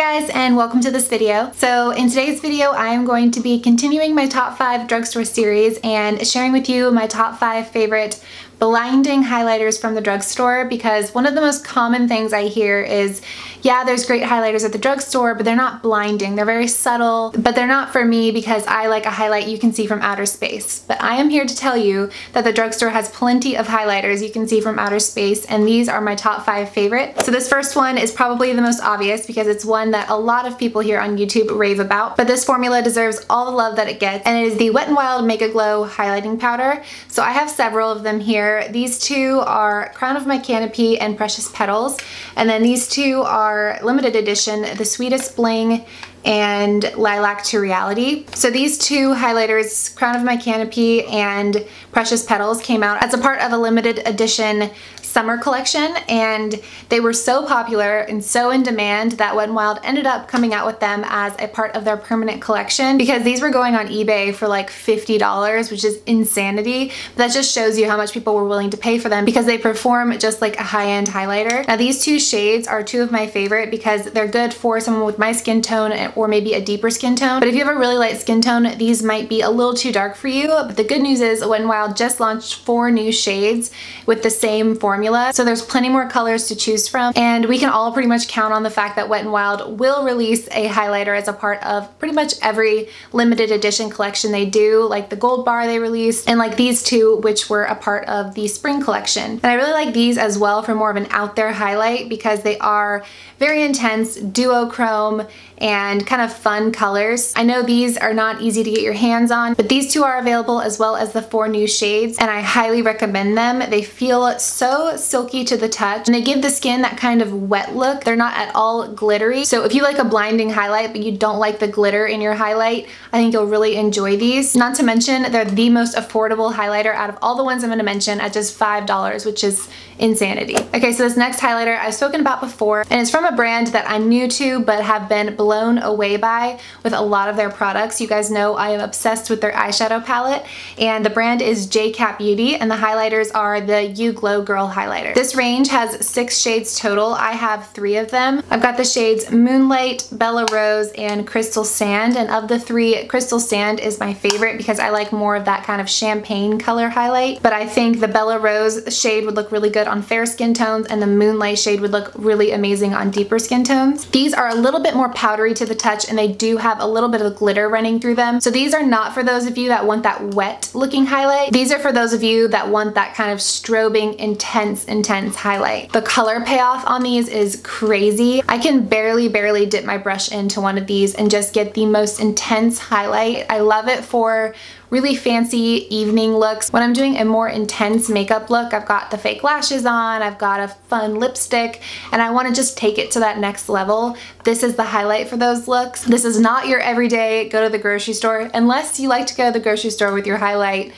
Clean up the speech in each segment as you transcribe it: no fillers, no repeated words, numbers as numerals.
guys, and welcome to this video. So in today's video I am going to be continuing my top 5 drugstore series and sharing with you my top 5 favorite blinding highlighters from the drugstore, because one of the most common things I hear is, yeah, there's great highlighters at the drugstore, but they're not blinding. They're very subtle, but they're not for me because I like a highlight you can see from outer space. But I am here to tell you that the drugstore has plenty of highlighters you can see from outer space, and these are my top 5 favorite. So this first one is probably the most obvious because it's one that a lot of people here on YouTube rave about, but this formula deserves all the love that it gets, and it is the Wet n Wild MegaGlo highlighting powder. So I have several of them here. These two are Crown of My Canopy and Precious Petals, and then these two are limited edition, the Sweetest Bling and Lilac to Reality. So these two highlighters, Crown of My Canopy and Precious Petals, came out as a part of a limited edition summer collection, and they were so popular and so in demand that Wet n Wild ended up coming out with them as a part of their permanent collection, because these were going on eBay for like $50, which is insanity. But that just shows you how much people were willing to pay for them because they perform just like a high-end highlighter. Now these two shades are two of my favorite because they're good for someone with my skin tone or maybe a deeper skin tone. But if you have a really light skin tone, these might be a little too dark for you. But the good news is Wet n Wild just launched 4 new shades with the same formula. So there's plenty more colors to choose from, and we can all pretty much count on the fact that Wet n Wild will release a highlighter as a part of pretty much every limited edition collection they do, like the gold bar they released, and like these two, which were a part of the spring collection. And I really like these as well for more of an out there highlight because they are very intense, duochrome, and kind of fun colors. I know these are not easy to get your hands on, but these two are available as well as the 4 new shades, and I highly recommend them. They feel so silky to the touch, and they give the skin that kind of wet look. They're not at all glittery. So if you like a blinding highlight but you don't like the glitter in your highlight, I think you'll really enjoy these. Not to mention they're the most affordable highlighter out of all the ones I'm going to mention at just $5, which is insanity. Okay, so this next highlighter I've spoken about before, and it's from a brand that I'm new to but have been blown away by with a lot of their products. You guys know I am obsessed with their eyeshadow palette, and the brand is J.Cat Beauty, and the highlighters are the You Glow Girl highlighter. This range has 6 shades total. I have 3 of them. I've got the shades Moonlight, Bella Rose, and Crystal Sand, and of the 3, Crystal Sand is my favorite because I like more of that kind of champagne color highlight, but I think the Bella Rose shade would look really good on fair skin tones, and the Moonlight shade would look really amazing on deeper skin tones. These are a little bit more powdery to the touch, and they do have a little bit of glitter running through them. So these are not for those of you that want that wet looking highlight. These are for those of you that want that kind of strobing, intense highlight. The color payoff on these is crazy. I can barely dip my brush into one of these and just get the most intense highlight. I love it for really fancy evening looks. When I'm doing a more intense makeup look, I've got the fake lashes on, I've got a fun lipstick, and I want to just take it to that next level. This is the highlight for those looks. This is not your everyday go to the grocery store, unless you like to go to the grocery store with your highlight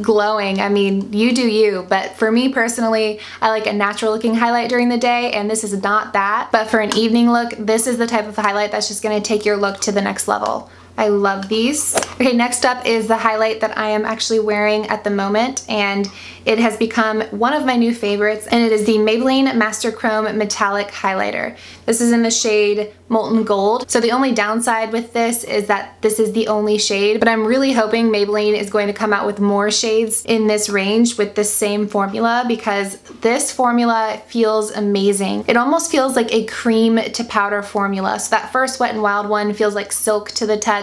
glowing. I mean, you do you, but for me personally, I like a natural looking highlight during the day, and this is not that. But for an evening look, this is the type of highlight that's just going to take your look to the next level. I love these. Okay, next up is the highlight that I am actually wearing at the moment, and it has become one of my new favorites, and it is the Maybelline Master Chrome Metallic Highlighter. This is in the shade Molten Gold. So the only downside with this is that this is the only shade, but I'm really hoping Maybelline is going to come out with more shades in this range with the same formula, because this formula feels amazing. It almost feels like a cream to powder formula. So that first Wet n Wild one feels like silk to the touch.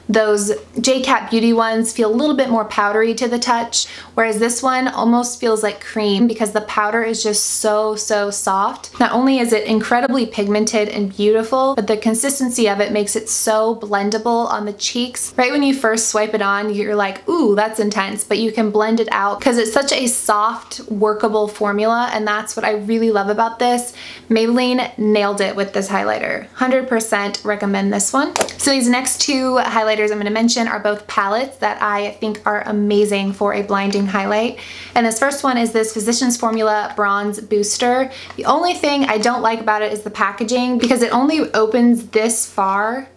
Those J.Cat Beauty ones feel a little bit more powdery to the touch, whereas this one almost feels like cream because the powder is just so soft. Not only is it incredibly pigmented and beautiful, but the consistency of it makes it so blendable on the cheeks. Right when you first swipe it on, you're like, ooh, that's intense, but you can blend it out because it's such a soft, workable formula, and that's what I really love about this. Maybelline nailed it with this highlighter. 100% recommend this one. So these next 2 highlighters I'm going to mention are both palettes that I think are amazing for a blinding highlight. And this first one is this Physicians Formula Bronze Booster. The only thing I don't like about it is the packaging, because it only opens this far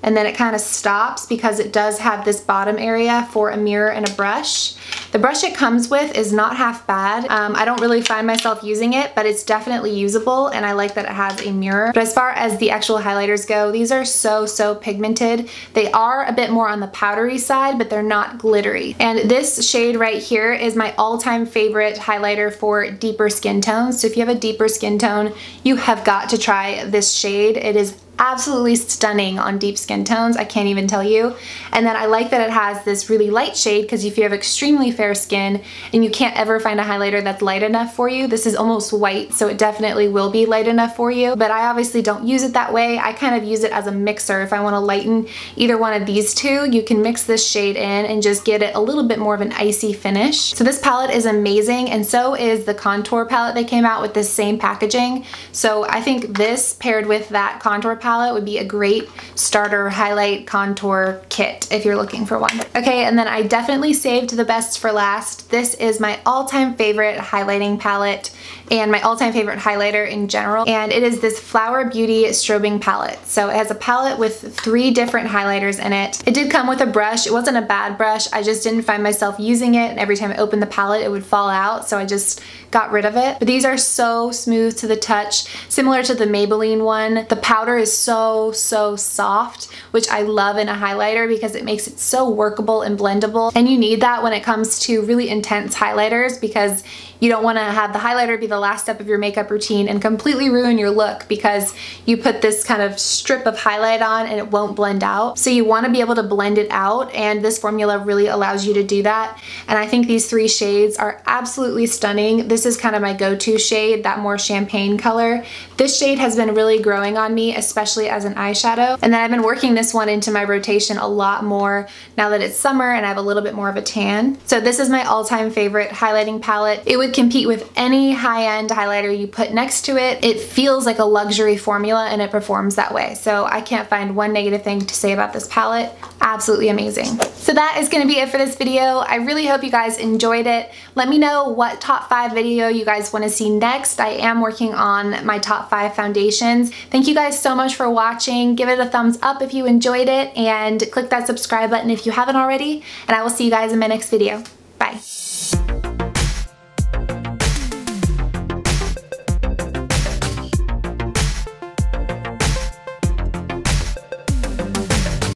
and then it kind of stops because it does have this bottom area for a mirror and a brush. The brush it comes with is not half bad. I don't really find myself using it, but it's definitely usable, and I like that it has a mirror. But as far as the actual highlighters go, these are so pigmented. They are a bit more on the powdery side, but they're not glittery. And this shade right here is my all-time favorite highlighter for deeper skin tones. So if you have a deeper skin tone, you have got to try this shade. It is absolutely stunning on deep skin tones, I can't even tell you. And then I like that it has this really light shade, because if you have extremely fair skin and you can't ever find a highlighter that's light enough for you, this is almost white, so it definitely will be light enough for you. But I obviously don't use it that way. I kind of use it as a mixer. If I want to lighten either one of these two, you can mix this shade in and just get it a little bit more of an icy finish. So this palette is amazing, and so is the contour palette they came out with this same packaging. So I think this paired with that contour palette would be a great starter highlight contour kit if you're looking for one. Okay, and then I definitely saved the best for last. This is my all-time favorite highlighting palette and my all-time favorite highlighter in general, and it is this Flower Beauty strobing palette. So it has a palette with 3 different highlighters in it. It did come with a brush. It wasn't a bad brush, I just didn't find myself using it, and every time I opened the palette it would fall out, so I just got rid of it. But these are so smooth to the touch, similar to the Maybelline one. The powder is so soft, which I love in a highlighter because it makes it so workable and blendable, and you need that when it comes to really intense highlighters, because you don't want to have the highlighter be the last step of your makeup routine and completely ruin your look because you put this kind of strip of highlight on and it won't blend out. So you want to be able to blend it out, and this formula really allows you to do that. And I think these 3 shades are absolutely stunning. This is kind of my go-to shade, that more champagne color. This shade has been really growing on me, especially as an eyeshadow. And then I've been working this one into my rotation a lot more now that it's summer and I have a little bit more of a tan. So this is my all-time favorite highlighting palette. It would compete with any high-end highlighter you put next to it. It feels like a luxury formula and it performs that way. So I can't find one negative thing to say about this palette. Absolutely amazing. So that is going to be it for this video. I really hope you guys enjoyed it. Let me know what top 5 video you guys want to see next. I am working on my top 5 foundations. Thank you guys so much for watching. Give it a thumbs up if you enjoyed it, and click that subscribe button if you haven't already, and I will see you guys in my next video.